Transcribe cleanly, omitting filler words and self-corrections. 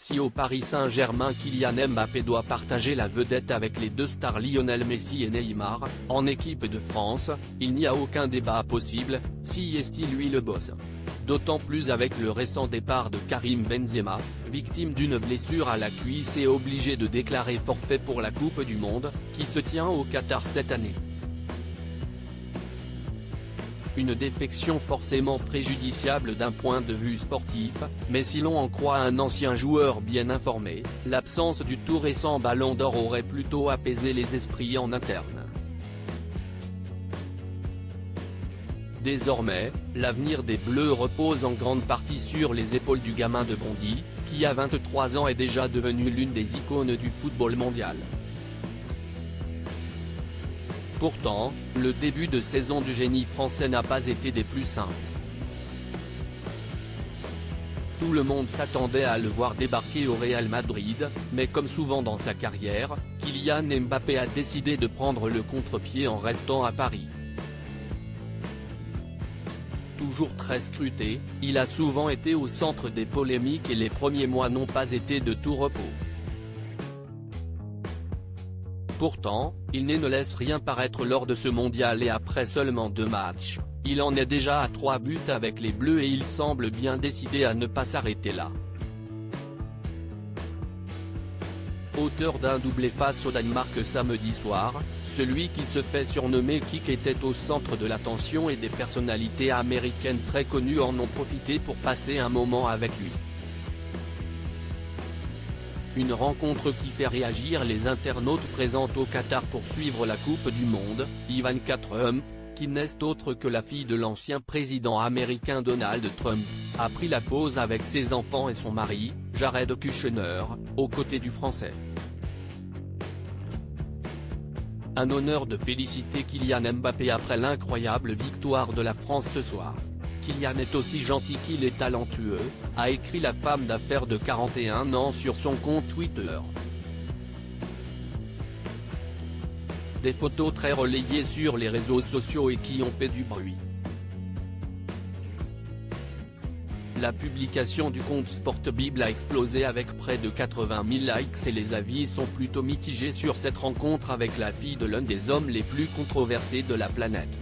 Si au Paris Saint-Germain Kylian Mbappé doit partager la vedette avec les deux stars Lionel Messi et Neymar, en équipe de France, il n'y a aucun débat possible, si est-il lui le boss. D'autant plus avec le récent départ de Karim Benzema, victime d'une blessure à la cuisse et obligé de déclarer forfait pour la Coupe du Monde, qui se tient au Qatar cette année. Une défection forcément préjudiciable d'un point de vue sportif, mais si l'on en croit un ancien joueur bien informé, l'absence du tout récent Ballon d'Or aurait plutôt apaisé les esprits en interne. Désormais, l'avenir des Bleus repose en grande partie sur les épaules du gamin de Bondy, qui à 23 ans est déjà devenu l'une des icônes du football mondial. Pourtant, le début de saison du génie français n'a pas été des plus simples. Tout le monde s'attendait à le voir débarquer au Real Madrid, mais comme souvent dans sa carrière, Kylian Mbappé a décidé de prendre le contre-pied en restant à Paris. Toujours très scruté, il a souvent été au centre des polémiques et les premiers mois n'ont pas été de tout repos. Pourtant, il ne laisse rien paraître lors de ce mondial et après seulement 2 matchs, il en est déjà à 3 buts avec les Bleus et il semble bien décidé à ne pas s'arrêter là. Auteur d'un doublé face au Danemark samedi soir, celui qui se fait surnommer Kik était au centre de l'attention et des personnalités américaines très connues en ont profité pour passer un moment avec lui. Une rencontre qui fait réagir les internautes présents au Qatar pour suivre la Coupe du Monde, Ivanka Trump, qui n'est autre que la fille de l'ancien président américain Donald Trump, a pris la pose avec ses enfants et son mari, Jared Kushner, aux côtés du Français. Un honneur de féliciter Kylian Mbappé après l'incroyable victoire de la France ce soir. Kylian est aussi gentil qu'il est talentueux, a écrit la femme d'affaires de 41 ans sur son compte Twitter. Des photos très relayées sur les réseaux sociaux et qui ont fait du bruit. La publication du compte Sportbible a explosé avec près de 80 000 likes et les avis sont plutôt mitigés sur cette rencontre avec la fille de l'un des hommes les plus controversés de la planète.